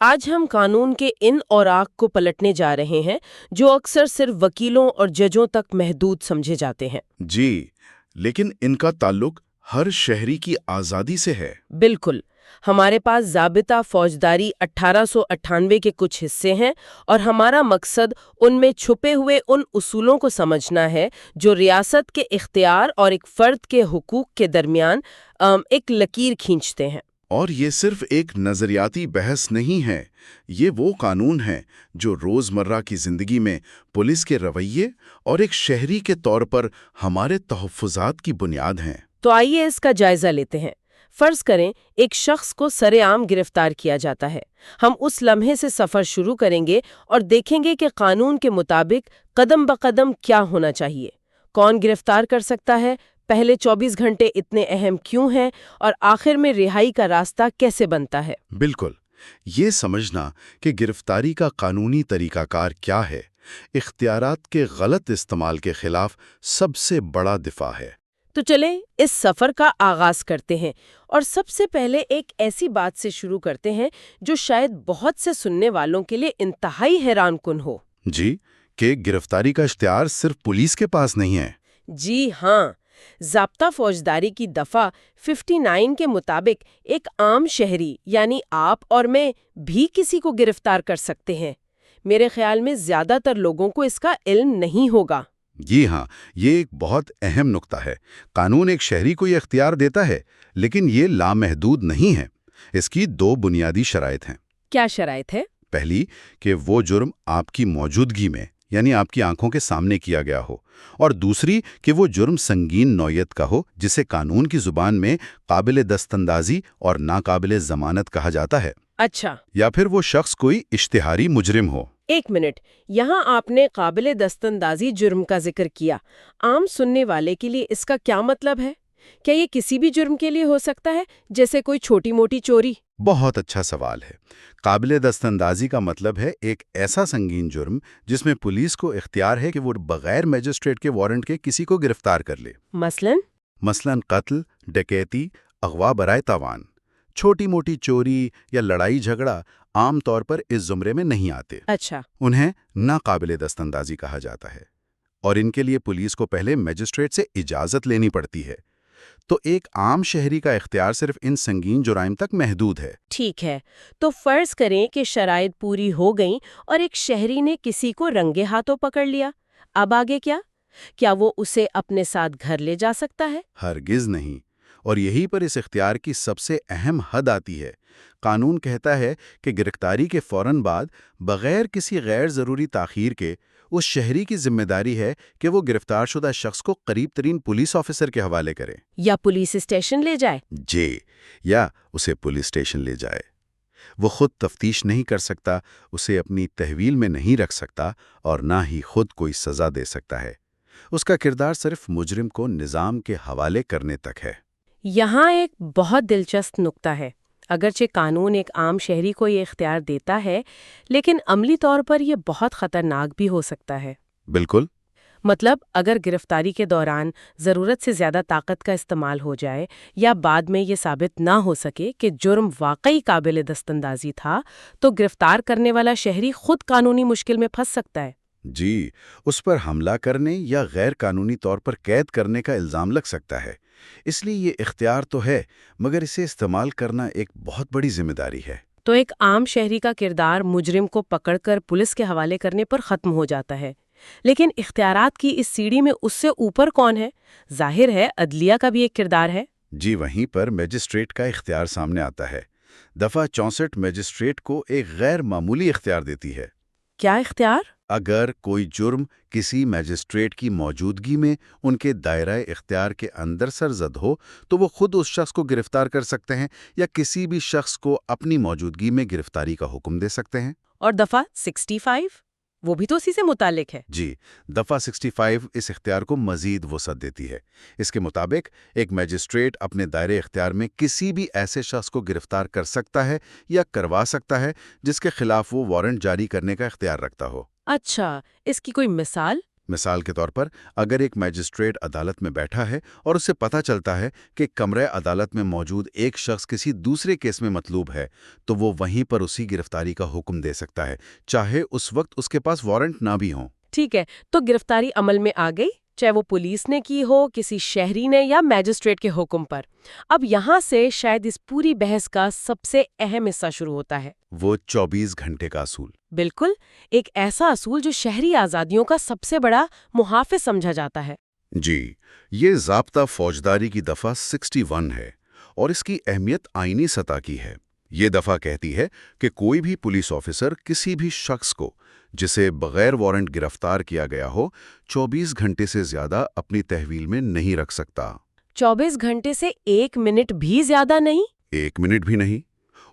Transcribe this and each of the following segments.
آج ہم قانون کے ان اوراق کو پلٹنے جا رہے ہیں جو اکثر صرف وکیلوں اور ججوں تک محدود سمجھے جاتے ہیں۔ جی، لیکن ان کا تعلق ہر شہری کی آزادی سے ہے۔ بالکل، ہمارے پاس ضابطہ فوجداری 1898 کے کچھ حصے ہیں، اور ہمارا مقصد ان میں چھپے ہوئے ان اصولوں کو سمجھنا ہے جو ریاست کے اختیار اور ایک فرد کے حقوق کے درمیان ایک لکیر کھینچتے ہیں۔ اور یہ صرف ایک نظریاتی بحث نہیں ہے، یہ وہ قانون ہیں جو روزمرہ کی زندگی میں پولیس کے رویے اور ایک شہری کے طور پر ہمارے تحفظات کی بنیاد ہیں۔ تو آئیے اس کا جائزہ لیتے ہیں۔ فرض کریں ایک شخص کو سرے عام گرفتار کیا جاتا ہے۔ ہم اس لمحے سے سفر شروع کریں گے اور دیکھیں گے کہ قانون کے مطابق قدم بقدم کیا ہونا چاہیے، کون گرفتار کر سکتا ہے، پہلے 24 گھنٹے اتنے اہم کیوں ہیں، اور آخر میں رہائی کا راستہ کیسے بنتا ہے۔ بالکل، یہ سمجھنا کہ گرفتاری کا قانونی طریقہ کار کیا ہے، اختیارات کے غلط استعمال کے خلاف سب سے بڑا دفاع ہے۔ تو چلیں اس سفر کا آغاز کرتے ہیں، اور سب سے پہلے ایک ایسی بات سے شروع کرتے ہیں جو شاید بہت سے سننے والوں کے لیے انتہائی حیران کن ہو۔ جی، کہ گرفتاری کا اختیار صرف پولیس کے پاس نہیں ہے۔ جی ہاں، ضابطہ فوجداری کی دفعہ 59 کے مطابق ایک عام شہری یعنی آپ اور میں بھی کسی کو گرفتار کر سکتے ہیں۔ میرے خیال میں زیادہ تر لوگوں کو اس کا علم نہیں ہوگا۔ جی ہاں، یہ ایک بہت اہم نقطہ ہے۔ قانون ایک شہری کو یہ اختیار دیتا ہے، لیکن یہ لامحدود نہیں ہے۔ اس کی دو بنیادی شرائط ہیں۔ کیا شرائط ہے؟ پہلی، کہ وہ جرم آپ کی موجودگی میں یعنی آپ کی آنکھوں کے سامنے کیا گیا ہو، اور دوسری کہ وہ جرم سنگین نوعیت کا ہو جسے قانون کی زبان میں قابل دستاندازی اور ناقابل ضمانت کہا جاتا ہے۔ اچھا، یا پھر وہ شخص کوئی اشتہاری مجرم ہو۔ ایک منٹ، یہاں آپ نے قابل دستاندازی جرم کا ذکر کیا۔ عام سننے والے کے لیے اس کا کیا مطلب ہے؟ کیا یہ کسی بھی جرم کے لیے ہو سکتا ہے، جیسے کوئی چھوٹی موٹی چوری؟ بہت اچھا سوال ہے۔ قابل دستاندازی کا مطلب ہے ایک ایسا سنگین جرم جس میں پولیس کو اختیار ہے کہ وہ بغیر میجسٹریٹ کے وارنٹ کے کسی کو گرفتار کر لے۔ مثلاً قتل، ڈکیتی، اغوا برائے تاوان۔ چھوٹی موٹی چوری یا لڑائی جھگڑا عام طور پر اس زمرے میں نہیں آتے۔ اچھا، انہیں ناقابل دستاندازی کہا جاتا ہے، اور ان کے لیے پولیس کو پہلے میجسٹریٹ سے اجازت لینی پڑتی ہے۔ تو ایک عام شہری کا اختیار صرف ان سنگین جرائم تک محدود ہے۔ ٹھیک ہے، تو فرض کریں کہ شرائط پوری ہو گئیں اور ایک شہری نے کسی کو رنگے ہاتھوں پکڑ لیا، اب آگے کیا؟ کیا وہ اسے اپنے ساتھ گھر لے جا سکتا ہے؟ ہرگز نہیں، اور یہی پر اس اختیار کی سب سے اہم حد آتی ہے۔ قانون کہتا ہے کہ گرفتاری کے فوراً بعد بغیر کسی غیر ضروری تاخیر کے اس شہری کی ذمہ داری ہے کہ وہ گرفتار شدہ شخص کو قریب ترین پولیس آفیسر کے حوالے کرے۔ یا پولیس اسٹیشن لے جائے؟ جی، یا اسے پولیس اسٹیشن لے جائے۔ وہ خود تفتیش نہیں کر سکتا، اسے اپنی تحویل میں نہیں رکھ سکتا، اور نہ ہی خود کوئی سزا دے سکتا ہے۔ اس کا کردار صرف مجرم کو نظام کے حوالے کرنے تک ہے۔ یہاں ایک بہت دلچسپ نکتہ ہے۔ اگرچہ قانون ایک عام شہری کو یہ اختیار دیتا ہے، لیکن عملی طور پر یہ بہت خطرناک بھی ہو سکتا ہے۔ بالکل۔ مطلب اگر گرفتاری کے دوران ضرورت سے زیادہ طاقت کا استعمال ہو جائے، یا بعد میں یہ ثابت نہ ہو سکے کہ جرم واقعی قابل دستاندازی تھا، تو گرفتار کرنے والا شہری خود قانونی مشکل میں پھنس سکتا ہے۔ جی، اس پر حملہ کرنے یا غیر قانونی طور پر قید کرنے کا الزام لگ سکتا ہے۔ اس لیے یہ اختیار تو ہے، مگر اسے استعمال کرنا ایک بہت بڑی ذمہ داری ہے۔ تو ایک عام شہری کا کردار مجرم کو پکڑ کر پولیس کے حوالے کرنے پر ختم ہو جاتا ہے، لیکن اختیارات کی اس سیڑھی میں اس سے اوپر کون ہے؟ ظاہر ہے عدلیہ کا بھی ایک کردار ہے۔ جی، وہیں پر میجسٹریٹ کا اختیار سامنے آتا ہے۔ دفعہ 64 میجسٹریٹ کو ایک غیر معمولی اختیار دیتی ہے۔ کیا اختیار؟ اگر کوئی جرم کسی میجسٹریٹ کی موجودگی میں ان کے دائرہ اختیار کے اندر سرزد ہو تو وہ خود اس شخص کو گرفتار کر سکتے ہیں، یا کسی بھی شخص کو اپنی موجودگی میں گرفتاری کا حکم دے سکتے ہیں۔ اور دفعہ 65 وہ بھی تو اسی سے متعلق ہے۔ جی، دفعہ 65 اس اختیار کو مزید وسعت دیتی ہے۔ اس کے مطابق ایک میجسٹریٹ اپنے دائرے اختیار میں کسی بھی ایسے شخص کو گرفتار کر سکتا ہے یا کروا سکتا ہے جس کے خلاف وہ وارنٹ جاری کرنے کا اختیار رکھتا ہو۔ اچھا، اس کی کوئی مثال؟ مثال کے طور پر اگر ایک میجسٹریٹ عدالت میں بیٹھا ہے اور اسے پتہ چلتا ہے کہ کمرہ عدالت میں موجود ایک شخص کسی دوسرے کیس میں مطلوب ہے تو وہ وہیں پر اسی گرفتاری کا حکم دے سکتا ہے، چاہے اس وقت اس کے پاس وارنٹ نہ بھی ہوں۔ ٹھیک ہے، تو گرفتاری عمل میں آ گئی، چاہے وہ پولیس نے کی ہو، کسی شہری نے یا میجسٹریٹ کے حکم پر۔ اب یہاں سے شاید اس پوری بحث کا سب سے اہم حصہ شروع ہوتا ہے، وہ 24 گھنٹے کا اصول۔ بالکل، ایک ایسا اصول جو شہری آزادیوں کا سب سے بڑا محافظ سمجھا جاتا ہے۔ جی، یہ ضابطہ فوجداری کی دفعہ 61 ہے اور اس کی اہمیت آئینی سطح کی ہے۔ یہ دفعہ کہتی ہے کہ کوئی بھی پولیس آفیسر کسی بھی شخص کو جسے بغیر وارنٹ گرفتار کیا گیا ہو 24 گھنٹے سے زیادہ اپنی تحویل میں نہیں رکھ سکتا۔ 24 گھنٹے سے 1 منٹ بھی زیادہ نہیں؟ 1 منٹ بھی نہیں۔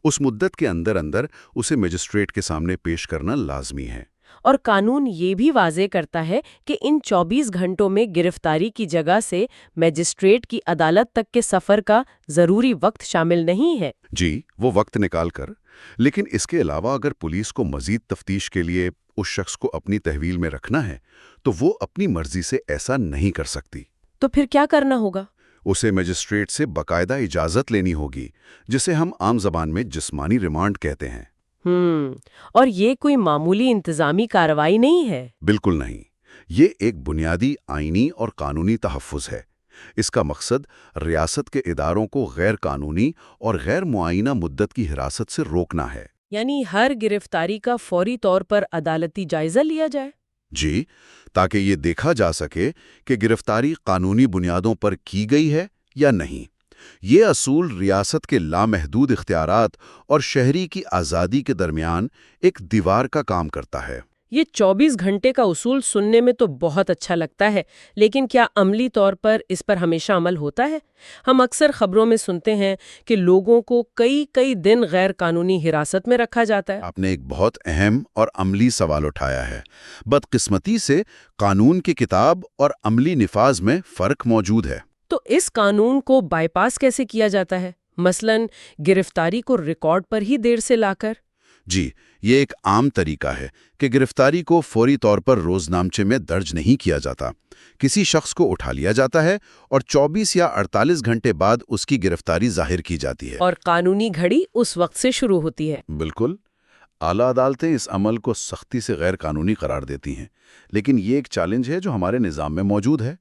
اس مدت کے اندر اسے میجسٹریٹ کے سامنے پیش کرنا لازمی ہے۔ اور قانون یہ بھی واضح کرتا ہے کہ ان 24 گھنٹوں میں گرفتاری کی جگہ سے میجسٹریٹ کی عدالت تک کے سفر کا ضروری وقت شامل نہیں ہے۔ جی، وہ وقت نکال کر، لیکن اس کے علاوہ اگر پولیس کو مزید تفتیش کے لیے اس شخص کو اپنی تحویل میں رکھنا ہے تو وہ اپنی مرضی سے ایسا نہیں کر سکتی۔ تو پھر کیا کرنا ہوگا؟ اسے میجسٹریٹ سے باقاعدہ اجازت لینی ہوگی، جسے ہم عام زبان میں جسمانی ریمانڈ کہتے ہیں۔ اور یہ کوئی معمولی انتظامی کارروائی نہیں ہے؟ بالکل نہیں، یہ ایک بنیادی آئینی اور قانونی تحفظ ہے۔ اس کا مقصد ریاست کے اداروں کو غیر قانونی اور غیر معینہ مدت کی حراست سے روکنا ہے۔ یعنی ہر گرفتاری کا فوری طور پر عدالتی جائزہ لیا جائے؟ جی، تاکہ یہ دیکھا جا سکے کہ گرفتاری قانونی بنیادوں پر کی گئی ہے یا نہیں۔ یہ اصول ریاست کے لامحدود اختیارات اور شہری کی آزادی کے درمیان ایک دیوار کا کام کرتا ہے۔ یہ 24 گھنٹے کا اصول سننے میں تو بہت اچھا لگتا ہے، لیکن کیا عملی طور پر اس پر ہمیشہ عمل ہوتا ہے؟ ہم اکثر خبروں میں سنتے ہیں کہ لوگوں کو کئی دن غیر قانونی حراست میں رکھا جاتا ہے۔ آپ نے ایک بہت اہم اور عملی سوال اٹھایا ہے۔ بدقسمتی سے قانون کی کتاب اور عملی نفاذ میں فرق موجود ہے۔ تو اس قانون کو بائی پاس کیسے کیا جاتا ہے؟ مثلاً گرفتاری کو ریکارڈ پر ہی دیر سے لا کر؟ جی، یہ ایک عام طریقہ ہے کہ گرفتاری کو فوری طور پر روزنامچے میں درج نہیں کیا جاتا۔ کسی شخص کو اٹھا لیا جاتا ہے اور 24 یا 48 گھنٹے بعد اس کی گرفتاری ظاہر کی جاتی ہے۔ اور قانونی گھڑی اس وقت سے شروع ہوتی ہے۔ بالکل۔ اعلیٰ عدالتیں اس عمل کو سختی سے غیر قانونی قرار دیتی ہیں، لیکن یہ ایک چیلنج ہے جو ہمارے نظام میں موجود ہے۔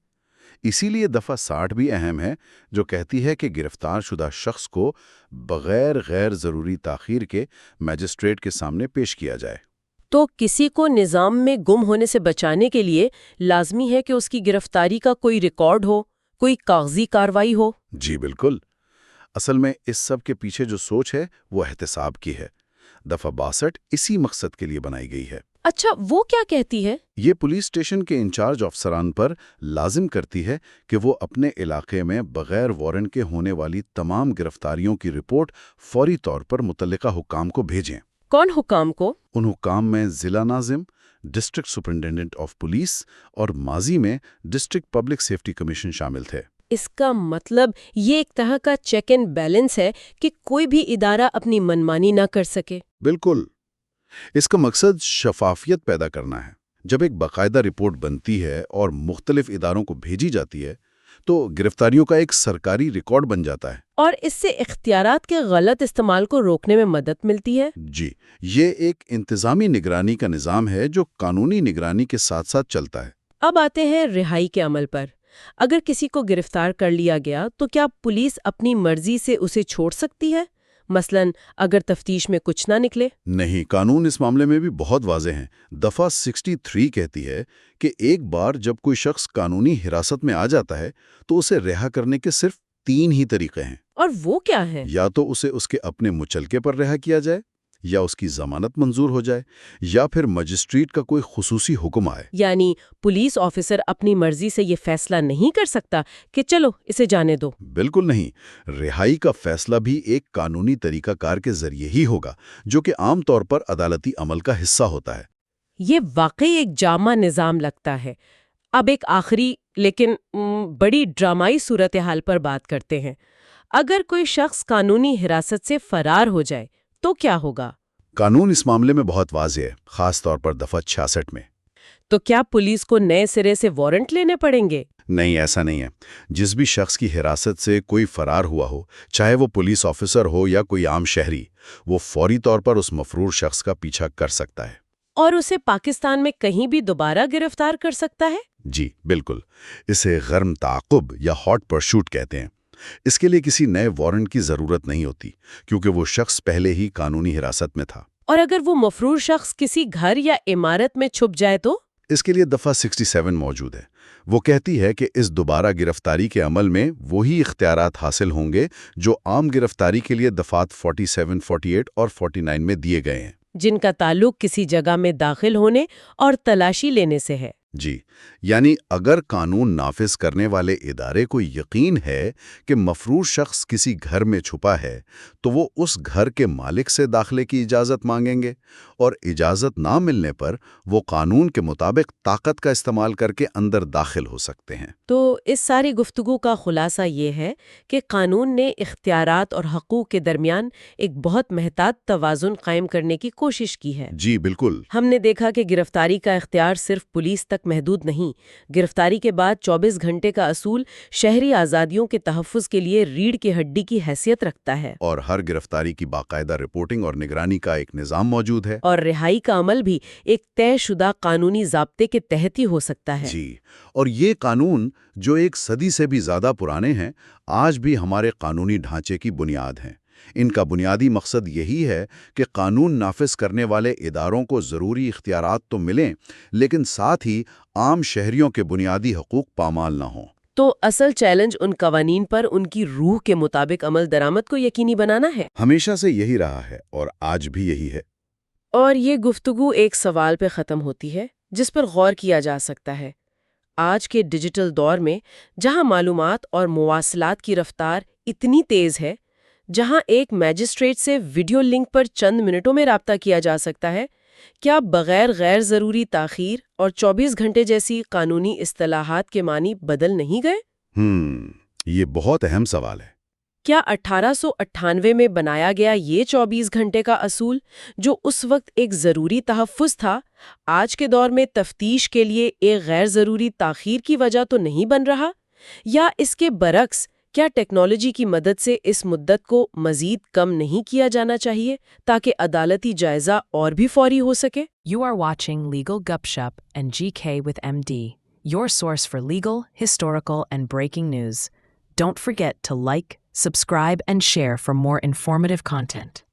اسی لیے دفعہ 60 بھی اہم ہے، جو کہتی ہے کہ گرفتار شدہ شخص کو بغیر غیر ضروری تاخیر کے میجسٹریٹ کے سامنے پیش کیا جائے۔ تو کسی کو نظام میں گم ہونے سے بچانے کے لیے لازمی ہے کہ اس کی گرفتاری کا کوئی ریکارڈ ہو، کوئی کاغذی کارروائی ہو؟ جی بالکل۔ اصل میں اس سب کے پیچھے جو سوچ ہے وہ احتساب کی ہے۔ دفعہ 62 اسی مقصد کے لیے بنائی گئی ہے۔ اچھا، وہ کیا کہتی ہے؟ یہ پولیس اسٹیشن کے انچارج افسران پر لازم کرتی ہے کہ وہ اپنے علاقے میں بغیر وارنٹ کے ہونے والی تمام گرفتاریوں کی رپورٹ فوری طور پر متعلقہ حکام کو بھیجیں۔ کون حکام کو؟ ان حکام میں ضلع ناظم، ڈسٹرکٹ سپرنٹینڈنٹ آف پولیس اور ماضی میں ڈسٹرکٹ پبلک سیفٹی کمیشن شامل تھے۔ اس کا مطلب یہ ایک طرح کا چیک اینڈ بیلنس ہے کہ کوئی بھی ادارہ اپنی منمانی نہ کر سکے۔ بالکل۔ اس کا مقصد شفافیت پیدا کرنا ہے۔ جب ایک باقاعدہ رپورٹ بنتی ہے اور مختلف اداروں کو بھیجی جاتی ہے تو گرفتاریوں کا ایک سرکاری ریکارڈ بن جاتا ہے۔ اور اس سے اختیارات کے غلط استعمال کو روکنے میں مدد ملتی ہے۔ جی، یہ ایک انتظامی نگرانی کا نظام ہے جو قانونی نگرانی کے ساتھ ساتھ چلتا ہے۔ اب آتے ہیں رہائی کے عمل پر۔ اگر کسی کو گرفتار کر لیا گیا تو کیا پولیس اپنی مرضی سے اسے چھوڑ سکتی ہے؟ مثلاً اگر تفتیش میں کچھ نہ نکلے؟ نہیں، قانون اس معاملے میں بھی بہت واضح ہیں۔ دفعہ 63 کہتی ہے کہ ایک بار جب کوئی شخص قانونی حراست میں آ جاتا ہے تو اسے رہا کرنے کے صرف 3 ہی طریقے ہیں۔ اور وہ کیا ہیں؟ یا تو اسے اس کے اپنے مچلکے پر رہا کیا جائے، یا اس کی ضمانت منظور ہو جائے، یا پھر مجسٹریٹ کا کوئی خصوصی حکم آئے۔ یعنی پولیس آفیسر اپنی مرضی سے یہ فیصلہ نہیں کر سکتا کہ چلو اسے جانے دو؟ بالکل نہیں۔ رہائی کا فیصلہ بھی ایک قانونی طریقہ کار کے ذریعے ہی ہوگا، جو کہ عام طور پر عدالتی عمل کا حصہ ہوتا ہے۔ یہ واقعی ایک جامع نظام لگتا ہے۔ اب ایک آخری لیکن بڑی ڈرامائی صورتحال پر بات کرتے ہیں۔ اگر کوئی شخص قانونی حراست سے فرار ہو جائے تو کیا ہوگا؟ قانون اس معاملے میں بہت واضح ہے، خاص طور پر دفعہ 66 میں۔ تو کیا پولیس کو نئے سرے سے وارنٹ لینے پڑیں گے؟ نہیں، ایسا نہیں ہے۔ جس بھی شخص کی حراست سے کوئی فرار ہوا ہو، چاہے وہ پولیس آفیسر ہو یا کوئی عام شہری، وہ فوری طور پر اس مفرور شخص کا پیچھا کر سکتا ہے اور اسے پاکستان میں کہیں بھی دوبارہ گرفتار کر سکتا ہے؟ جی بالکل، اسے غرم تعاقب یا ہاٹ پرسوٹ کہتے ہیں۔ اس کے لیے کسی نئے وارنٹ کی ضرورت نہیں ہوتی، کیونکہ وہ شخص پہلے ہی قانونی حراست میں تھا۔ اور اگر وہ مفرور شخص کسی گھر یا عمارت میں چھپ جائے تو؟ اس کے لیے دفعہ 67 موجود ہے۔ وہ کہتی ہے کہ اس دوبارہ گرفتاری کے عمل میں وہی اختیارات حاصل ہوں گے جو عام گرفتاری کے لیے دفعات 47، 48 اور 49 میں دیے گئے ہیں، جن کا تعلق کسی جگہ میں داخل ہونے اور تلاشی لینے سے ہے۔ جی، یعنی اگر قانون نافذ کرنے والے ادارے کو یقین ہے کہ مفرور شخص کسی گھر میں چھپا ہے تو وہ اس گھر کے مالک سے داخلے کی اجازت مانگیں گے، اور اجازت نہ ملنے پر وہ قانون کے مطابق طاقت کا استعمال کر کے اندر داخل ہو سکتے ہیں۔ تو اس ساری گفتگو کا خلاصہ یہ ہے کہ قانون نے اختیارات اور حقوق کے درمیان ایک بہت محتاط توازن قائم کرنے کی کوشش کی ہے۔ جی بالکل۔ ہم نے دیکھا کہ گرفتاری کا اختیار صرف پولیس تک محدود نہیں، گرفتاری کے بعد 24 گھنٹے کا اصول شہری آزادیوں کے تحفظ کے لیے ریڑھ کی ہڈی کی حیثیت رکھتا ہے، اور ہر گرفتاری کی باقاعدہ رپورٹنگ اور نگرانی کا ایک نظام موجود ہے، اور رہائی کا عمل بھی ایک طے شدہ قانونی ضابطے کے تحت ہی ہو سکتا ہے۔ جی، اور یہ قانون جو ایک صدی سے بھی زیادہ پرانے ہیں، آج بھی ہمارے قانونی ڈھانچے کی بنیاد ہیں۔ ان کا بنیادی مقصد یہی ہے کہ قانون نافذ کرنے والے اداروں کو ضروری اختیارات تو ملیں، لیکن ساتھ ہی عام شہریوں کے بنیادی حقوق پامال نہ ہوں۔ تو اصل چیلنج ان قوانین پر ان کی روح کے مطابق عمل درآمد کو یقینی بنانا ہے۔ ہمیشہ سے یہی رہا ہے اور آج بھی یہی ہے۔ اور یہ گفتگو ایک سوال پہ ختم ہوتی ہے جس پر غور کیا جا سکتا ہے۔ آج کے ڈیجیٹل دور میں جہاں معلومات اور مواصلات کی رفتار اتنی تیز ہے، جہاں ایک میجسٹریٹ سے ویڈیو لنک پر چند منٹوں میں رابطہ کیا جا سکتا ہے، کیا بغیر غیر ضروری تاخیر اور 24 گھنٹے جیسی قانونی اصطلاحات کے معنی بدل نہیں گئے؟ یہ بہت اہم سوال ہے۔ کیا 1898 میں بنایا گیا یہ 24 گھنٹے کا اصول، جو اس وقت ایک ضروری تحفظ تھا، آج کے دور میں تفتیش کے لیے ایک غیر ضروری تاخیر کی وجہ تو نہیں بن رہا؟ یا اس کے برعکس، کیا ٹیکنالوجی کی مدد سے اس مدت کو مزید کم نہیں کیا جانا چاہیے تاکہ عدالتی جائزہ اور بھی فوری ہو سکے؟ You are watching Legal Gupshup and GK with MD, your source for legal, historical, and breaking news. Don't forget to like, subscribe, and share for more informative content.